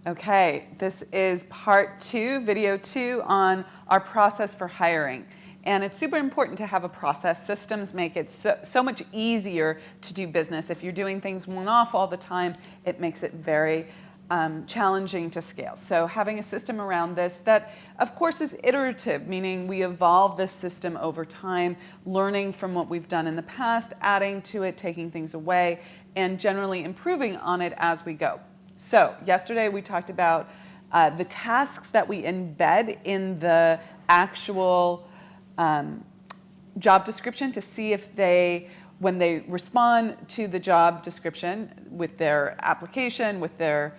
Okay, this is part 2, video 2 on our process for hiring. And it's super important to have a process. Systems make it so much easier to do business. If you're doing things one-off all the time, it makes it very challenging to scale. So having a system around this that, of course, is iterative, meaning we evolve this system over time, learning from what we've done in the past, adding to it, taking things away, and generally improving on it as we go. So yesterday we talked about the tasks that we embed in the actual job description to see if when they respond to the job description with their application, with their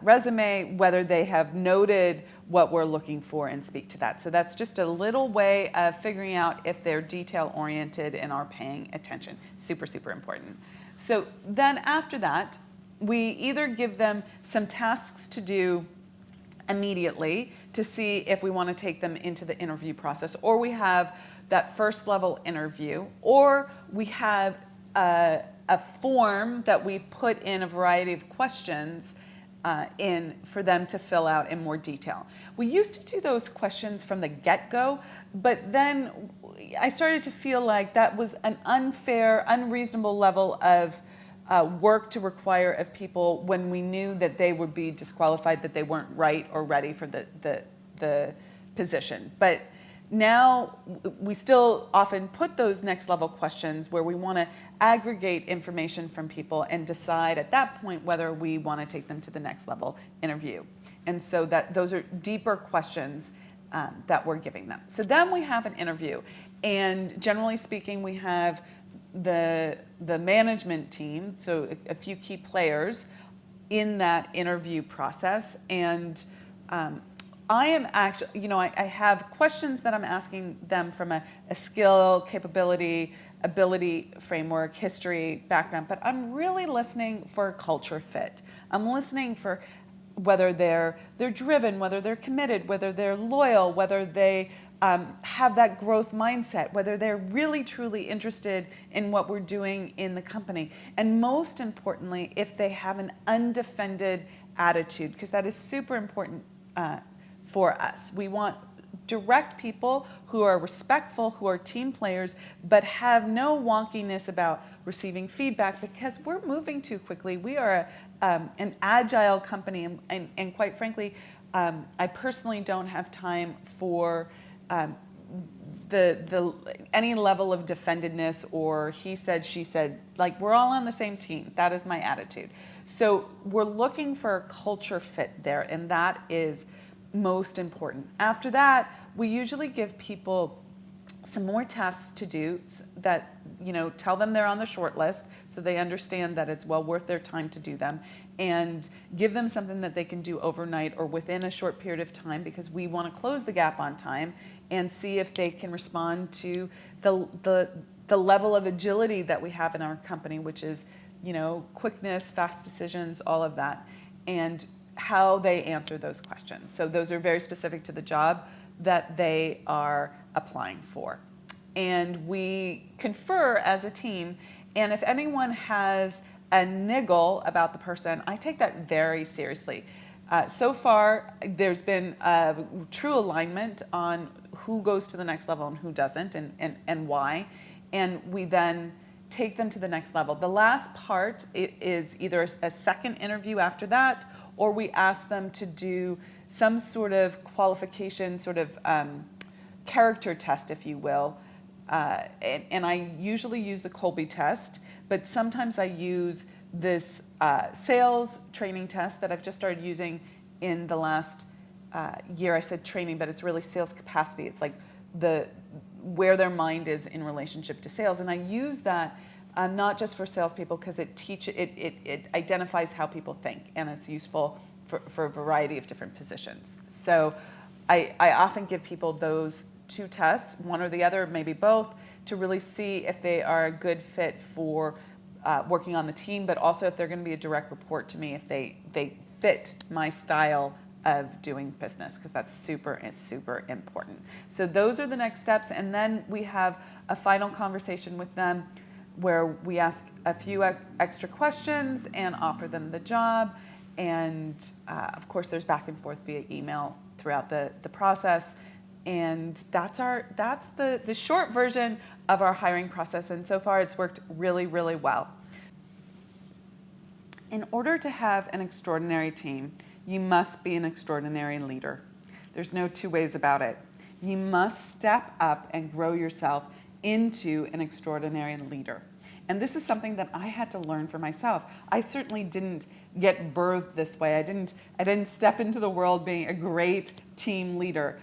resume, whether they have noted what we're looking for and speak to that. So that's just a little way of figuring out if they're detail-oriented and are paying attention. Super, super important. So then after that, we either give them some tasks to do immediately to see if we want to take them into the interview process, or we have that first level interview, or we have a form that we've put in a variety of questions in for them to fill out in more detail. We used to do those questions from the get-go, but then I started to feel like that was an unfair, unreasonable level of work to require of people when we knew that they would be disqualified, that they weren't right or ready for the position. But now we still often put those next level questions where we want to aggregate information from people and decide at that point whether we want to take them to the next level interview. And so that those are deeper questions that we're giving them. So then we have an interview, and generally speaking, we have the management team, so a few key players in that interview process. And I am actually, I have questions that I'm asking them from a skill, capability, ability framework, history, background, but I'm really listening for a culture fit. I'm listening for whether they're driven, whether they're committed, whether they're loyal, whether they have that growth mindset, whether they're really truly interested in what we're doing in the company. And most importantly, if they have an undefended attitude, because that is super important for us. We want direct people who are respectful, who are team players, but have no wonkiness about receiving feedback, because we're moving too quickly. We are an agile company, and quite frankly, I personally don't have time for any level of defendedness or he said, she said. Like, we're all on the same team. That is my attitude. So we're looking for a culture fit there, and that is most important. After that, we usually give people some more tasks to do that, tell them they're on the short list so they understand that it's well worth their time to do them, and give them something that they can do overnight or within a short period of time, because we want to close the gap on time and see if they can respond to the level of agility that we have in our company, which is, quickness, fast decisions, all of that, and how they answer those questions. So those are very specific to the job that they are applying for. And we confer as a team, and if anyone has a niggle about the person, I take that very seriously. So far, there's been a true alignment on who goes to the next level and who doesn't, and why. And we then take them to the next level. The last part is either a second interview after that, or we ask them to do some sort of qualification, sort of character test, if you will. And I usually use the Colby test, but sometimes I use this sales training test that I've just started using in the last year. I said training, but it's really sales capacity. It's like where their mind is in relationship to sales. And I use that not just for salespeople, because it identifies how people think, and it's useful for a variety of different positions. So I often give people those two tests, one or the other, maybe both, to really see if they are a good fit for working on the team, but also if they're going to be a direct report to me, if they fit my style of doing business, because that's super important. So those are the next steps, and then we have a final conversation with them where we ask a few extra questions and offer them the job, And of course, there's back and forth via email throughout the process. And that's the short version of our hiring process. And so far, it's worked really, really well. In order to have an extraordinary team, you must be an extraordinary leader. There's no two ways about it. You must step up and grow yourself into an extraordinary leader. And this is something that I had to learn for myself. I certainly didn't get birthed this way. I didn't step into the world being a great team leader.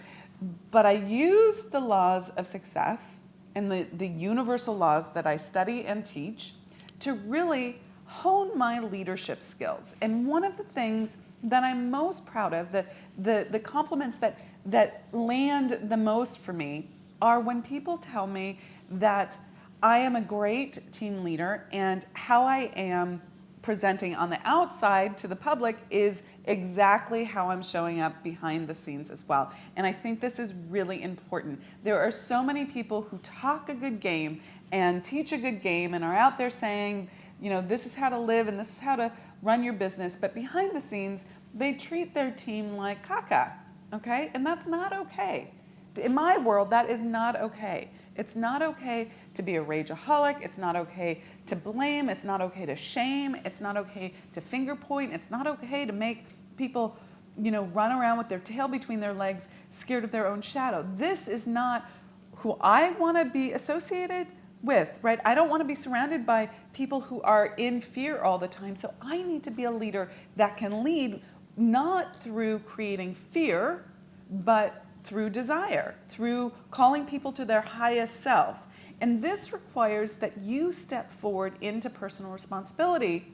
But I used the laws of success and the universal laws that I study and teach to really hone my leadership skills. And one of the things that I'm most proud of, the compliments that land the most for me, are when people tell me that I am a great team leader and how I am presenting on the outside to the public is exactly how I'm showing up behind the scenes as well. And I think this is really important. There are so many people who talk a good game and teach a good game and are out there saying, this is how to live and this is how to run your business. But behind the scenes, they treat their team like caca, okay? And that's not okay. In my world, that is not okay. It's not okay to be a rageaholic. It's not okay to blame. It's not okay to shame. It's not okay to finger point. It's not okay to make people, run around with their tail between their legs, scared of their own shadow. This is not who I want to be associated with, right? I don't want to be surrounded by people who are in fear all the time. So I need to be a leader that can lead not through creating fear, but through desire, through calling people to their highest self. And this requires that you step forward into personal responsibility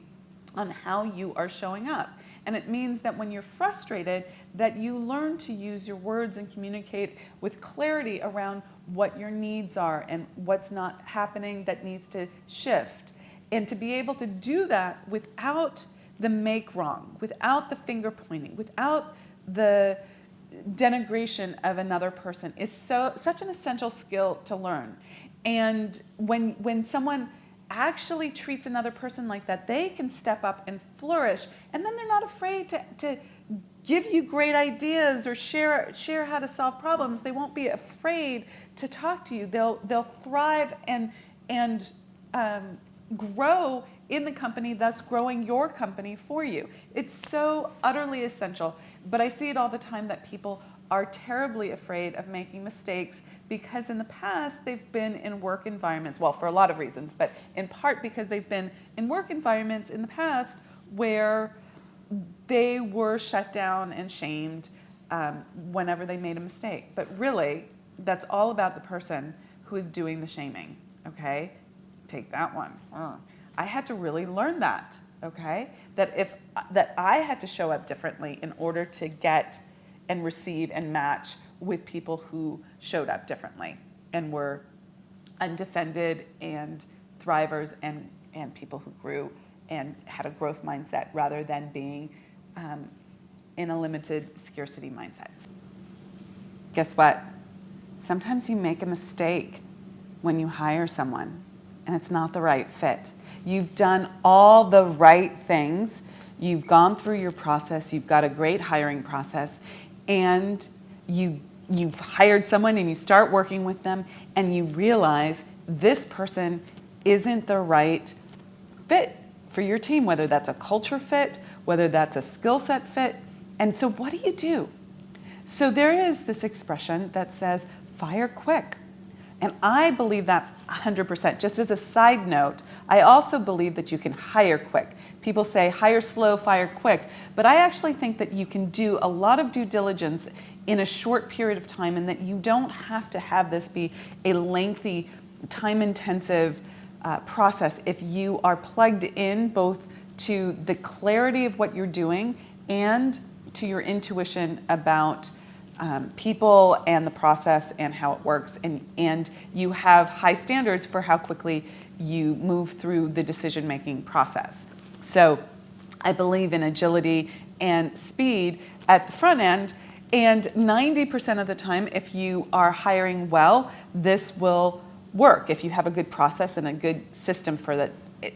on how you are showing up. And it means that when you're frustrated, that you learn to use your words and communicate with clarity around what your needs are and what's not happening that needs to shift. And to be able to do that without the make wrong, without the finger pointing, without the denigration of another person is such an essential skill to learn. And when someone actually treats another person like that, they can step up and flourish, and then they're not afraid to give you great ideas or share how to solve problems. They won't be afraid to talk to you. They'll thrive and grow in the company, thus growing your company for you. It's so utterly essential. But I see it all the time that people are terribly afraid of making mistakes because in the past they've been in work environments, well, for a lot of reasons, but in part because they've been in work environments in the past where they were shut down and shamed whenever they made a mistake. But really, that's all about the person who is doing the shaming, okay? Take that one. I had to really learn that, okay? That I had to show up differently in order to get and receive and match with people who showed up differently and were undefended and thrivers and people who grew and had a growth mindset rather than being in a limited scarcity mindset. Guess what? Sometimes you make a mistake when you hire someone and it's not the right fit. You've done all the right things. You've gone through your process. You've got a great hiring process, and you've hired someone and you start working with them and you realize this person isn't the right fit for your team, whether that's a culture fit, whether that's a skill set fit. And so what do? So there is this expression that says, fire quick. And I believe that 100%. Just as a side note, I also believe that you can hire quick. People say hire slow, fire quick. But I actually think that you can do a lot of due diligence in a short period of time and that you don't have to have this be a lengthy, time-intensive process if you are plugged in both to the clarity of what you're doing and to your intuition about people and the process and how it works, and you have high standards for how quickly you move through the decision-making process. So I believe in agility and speed at the front end, and 90% of the time, if you are hiring well, this will work. If you have a good process and a good system for that,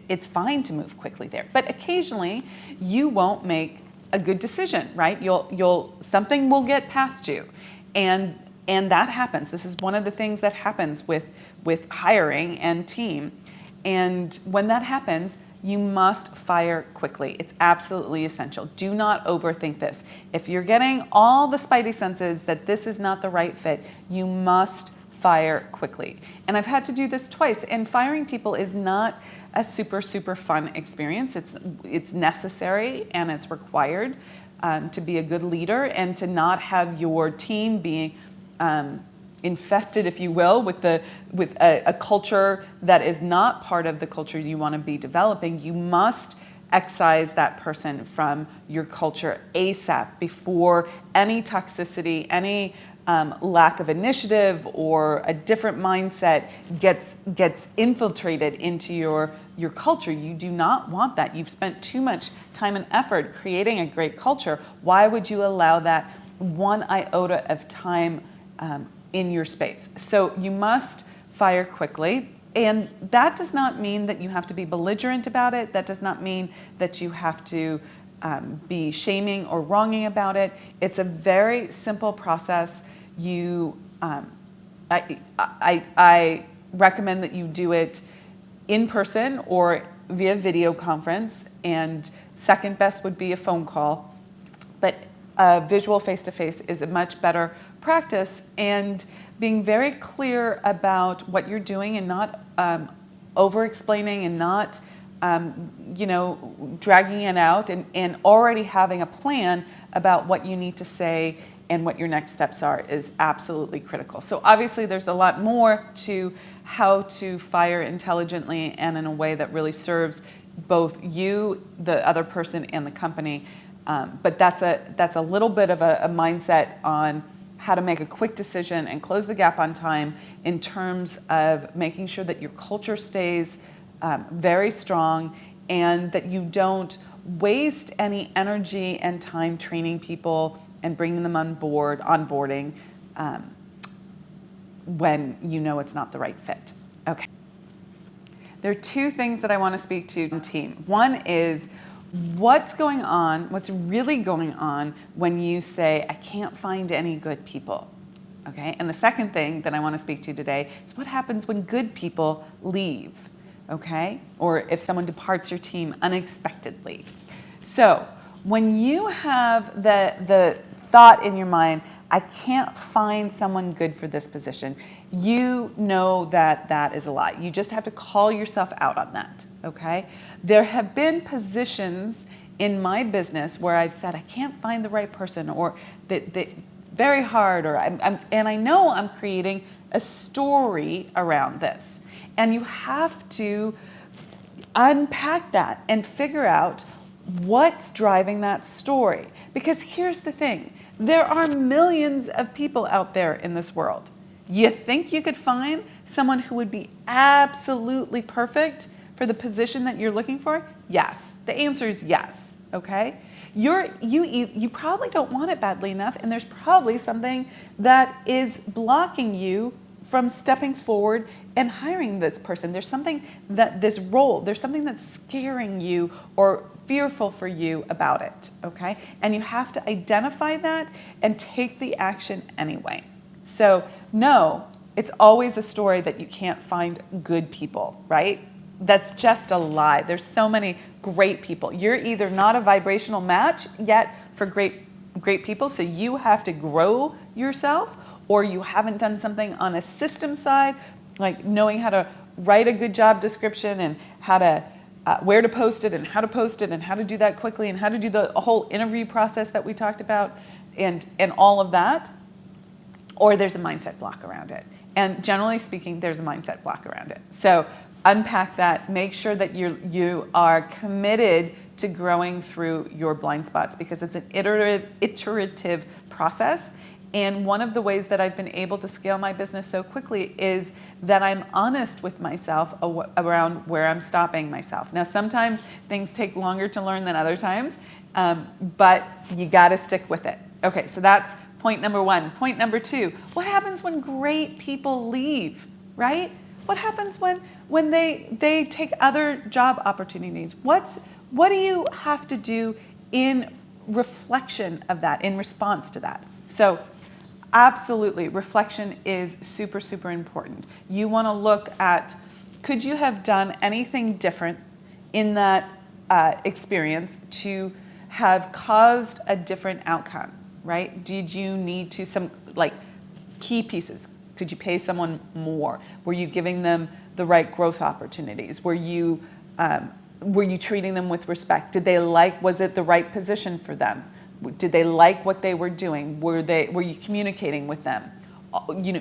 it's fine to move quickly there. But occasionally, you won't make a good decision, right? Something will get past you. And that happens. This is one of the things that happens with hiring and team. And when that happens, you must fire quickly. It's absolutely essential. Do not overthink this. If you're getting all the spidey senses that this is not the right fit, you must fire quickly. And I've had to do this twice, and firing people is not a super, super fun experience. It's necessary and it's required to be a good leader and to not have your team being infested, if you will, with a culture that is not part of the culture you want to be developing. You must excise that person from your culture ASAP before any toxicity, any lack of initiative or a different mindset gets infiltrated into your culture. You do not want that. You've spent too much time and effort creating a great culture. Why would you allow that one iota of time in your space? So you must fire quickly. And that does not mean that you have to be belligerent about it. That does not mean that you have to be shaming or wronging about it. It's a very simple process. I recommend that you do it in person or via video conference, and second best would be a phone call. But visual face-to-face is a much better practice, and being very clear about what you're doing and not over-explaining and not dragging it out, and already having a plan about what you need to say and what your next steps are is absolutely critical. So obviously there's a lot more to how to fire intelligently and in a way that really serves both you, the other person, and the company. But that's a little bit of a mindset on how to make a quick decision and close the gap on time in terms of making sure that your culture stays very strong and that you don't waste any energy and time training people and bringing them onboarding when you know it's not the right fit. Okay. There are two things that I want to speak to in team. One is what's really going on when you say, I can't find any good people. Okay. And the second thing that I want to speak to today is what happens when good people leave. Okay. Or if someone departs your team unexpectedly. So when you have the thought in your mind, I can't find someone good for this position, you know that is a lie. You just have to call yourself out on that, okay? There have been positions in my business where I've said, I can't find the right person, or that very hard, or and I know I'm creating a story around this. And you have to unpack that and figure out what's driving that story. Because here's the thing, there are millions of people out there in this world. You think you could find someone who would be absolutely perfect for the position that you're looking for? Yes. The answer is yes, okay? You probably don't want it badly enough, and there's probably something that is blocking you from stepping forward and hiring this person. There's something there's something that's scaring you or fearful for you about it, okay? And you have to identify that and take the action anyway. So no, it's always a story that you can't find good people, right? That's just a lie. There's so many great people. You're either not a vibrational match yet for great people, so you have to grow yourself, or you haven't done something on a system side, like knowing how to write a good job description and how to where to post it and how to post it and how to do that quickly and how to do the whole interview process that we talked about and all of that, or there's a mindset block around it. And generally speaking, there's a mindset block around it. So unpack that, make sure that you are committed to growing through your blind spots, because it's an iterative process. And one of the ways that I've been able to scale my business so quickly is that I'm honest with myself around where I'm stopping myself. Now, sometimes things take longer to learn than other times, but you got to stick with it. Okay, so that's point number one. Point number two, what happens when great people leave, right? What happens when they take other job opportunities? What do you have to do in reflection of that in response to that. So absolutely, reflection is super, super important. You want to look at, could you have done anything different in that experience to have caused a different outcome, right? Did you need to, some like key pieces? Could you pay someone more? Were you giving them the right growth opportunities? Were you treating them with respect? Did they was it the right position for them? Did they like what they were doing? Were you communicating with them?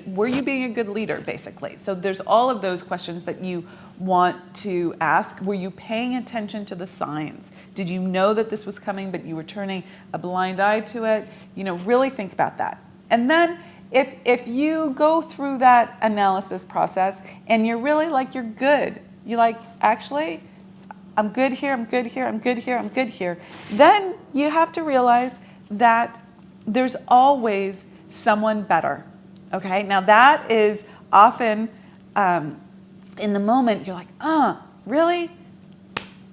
Were you being a good leader, basically? So there's all of those questions that you want to ask. Were you paying attention to the signs? Did you know that this was coming, but you were turning a blind eye to it? Really think about that. And then if you go through that analysis process and you're really you're good, you're actually, I'm good here, I'm good here, I'm good here, I'm good here, then you have to realize that there's always someone better. Okay, now that is often in the moment you're really?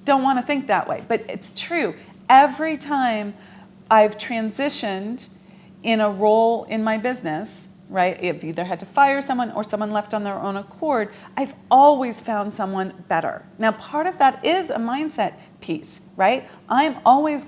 Don't want to think that way. But it's true. Every time I've transitioned in a role in my business, right, I've either had to fire someone or someone left on their own accord, I've always found someone better. Now, part of that is a mindset piece, right? I'm always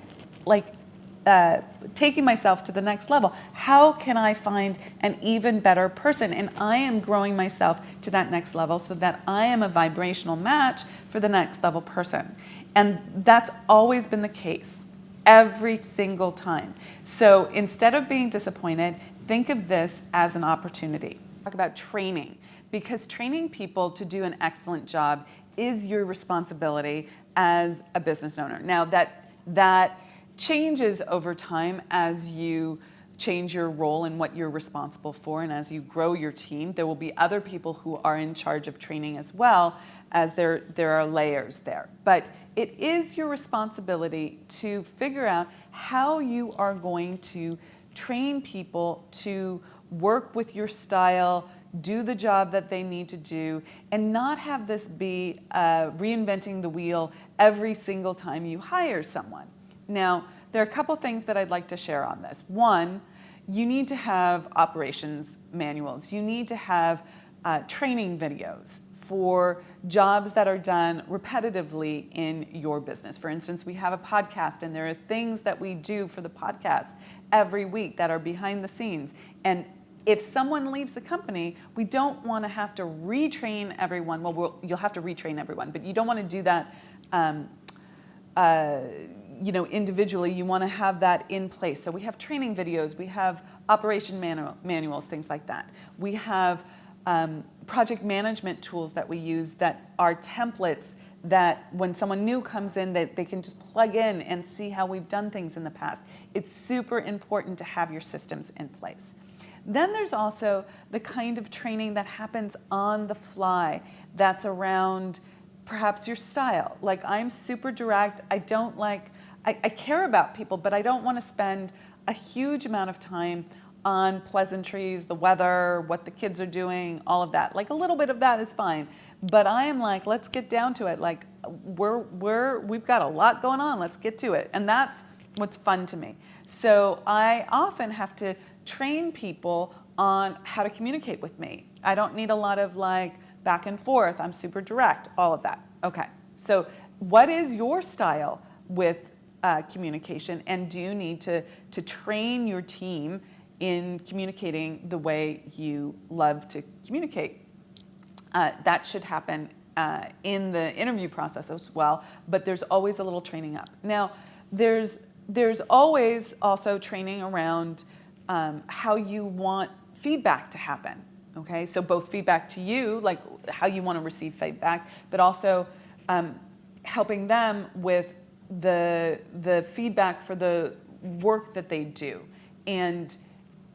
taking myself to the next level. How can I find an even better person? And I am growing myself to that next level so that I am a vibrational match for the next level person. And that's always been the case every single time. So instead of being disappointed, think of this as an opportunity. Talk about training, because training people to do an excellent job is your responsibility as a business owner. Now that changes over time as you change your role and what you're responsible for, and as you grow your team. There will be other people who are in charge of training as well, as there are layers there. But it is your responsibility to figure out how you are going to train people to work with your style, do the job that they need to do, and not have this be reinventing the wheel every single time you hire someone. Now, there are a couple things that I'd like to share on this. One, you need to have operations manuals. You need to have training videos for jobs that are done repetitively in your business. For instance, we have a podcast, and there are things that we do for the podcast every week that are behind the scenes. And if someone leaves the company, we don't want to have to retrain everyone. Well, you'll have to retrain everyone, but you don't want to do that individually. You want to have that in place. So we have training videos, we have operation manuals, things like that. We have project management tools that we use that are templates that when someone new comes in, that they can just plug in and see how we've done things in the past. It's super important to have your systems in place. Then there's also the kind of training that happens on the fly that's around perhaps your style. Like, I'm super direct. I care about people, but I don't want to spend a huge amount of time on pleasantries, the weather, what the kids are doing, all of that. Like, a little bit of that is fine, but I am let's get down to it. Like, we've got a lot going on. Let's get to it. And that's what's fun to me. So I often have to train people on how to communicate with me. I don't need a lot of back and forth. I'm super direct, all of that. Okay. So what is your style with communication, and do you need to train your team in communicating the way you love to communicate? That should happen in the interview process as well, but there's always a little training up. Now, there's always also training around how you want feedback to happen. Okay, so both feedback to you, like how you want to receive feedback, but also helping them with the feedback for the work that they do, and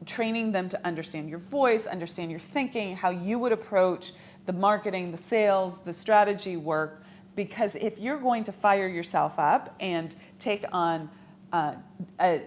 training them to understand your voice, understand your thinking, how you would approach the marketing, the sales, the strategy work. Because if you're going to fire yourself up and take on a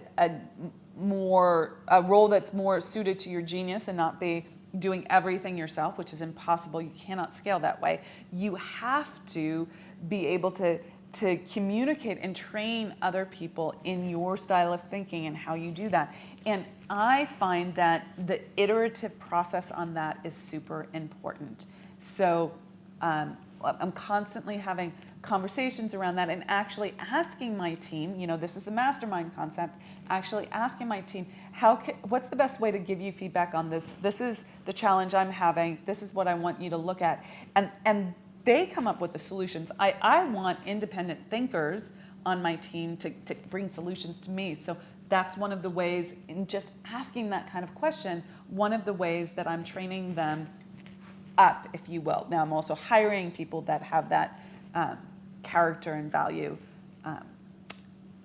role that's more suited to your genius and not be doing everything yourself, which is impossible, you cannot scale that way, you have to be able to to communicate and train other people in your style of thinking and how you do that. And I find that the iterative process on that is super important. So I'm constantly having conversations around that and actually asking my team, you know, this is the mastermind concept, actually asking my team, what's the best way to give you feedback on this? This is the challenge I'm having. This is what I want you to look at. And they come up with the solutions. I want independent thinkers on my team to bring solutions to me. So that's one of the ways, in just asking that kind of question, one of the ways that I'm training them up, if you will. Now I'm also hiring people that have that character and value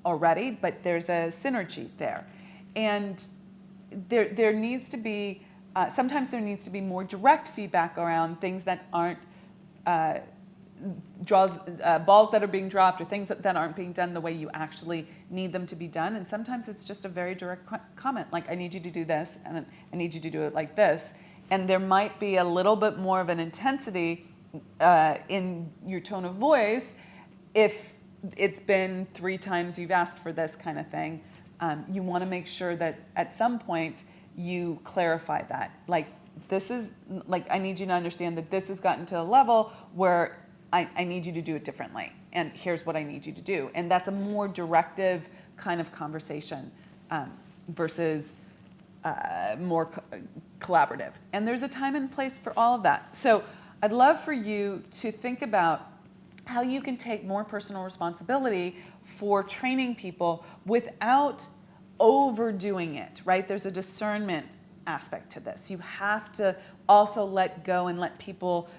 already, but there's a synergy there. And there needs to be, sometimes there needs to be more direct feedback around things that aren't balls that are being dropped or things that aren't being done the way you actually need them to be done. And sometimes it's just a very direct comment, like, I need you to do this, and I need you to do it like this. And there might be a little bit more of an intensity in your tone of voice if it's been 3 times you've asked for this kind of thing. You want to make sure that at some point you clarify that. Like, this is, like, I need you to understand that this has gotten to a level where I need you to do it differently. And here's what I need you to do. And that's a more directive kind of conversation versus more collaborative. And there's a time and place for all of that. So I'd love for you to think about how you can take more personal responsibility for training people without overdoing it, right? There's a discernment aspect to this. You have to also let go and let people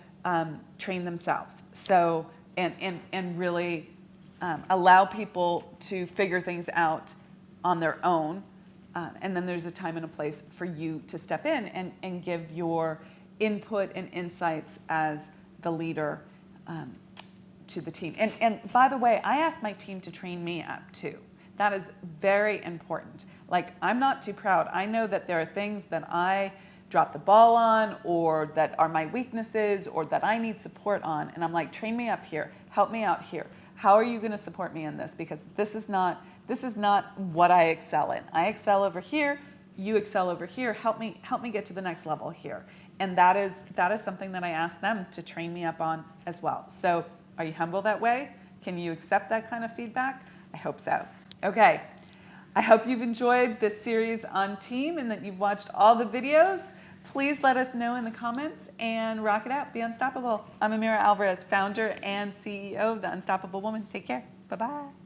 train themselves. So, and really allow people to figure things out on their own. And then there's a time and a place for you to step in and give your input and insights as the leader to the team. And by the way, I ask my team to train me up too. That is very important. Like, I'm not too proud. I know that there are things that I drop the ball on, or that are my weaknesses, or that I need support on. And I'm like, train me up here, help me out here. How are you going to support me in this? Because this is not what I excel in. I excel over here, you excel over here. Help me get to the next level here. And that is something that I ask them to train me up on as well. So are you humble that way? Can you accept that kind of feedback? I hope so. Okay. I hope you've enjoyed this series on team and that you've watched all the videos. Please let us know in the comments and rock it out. Be unstoppable. I'm Amira Alvarez, founder and CEO of The Unstoppable Woman. Take care. Bye-bye.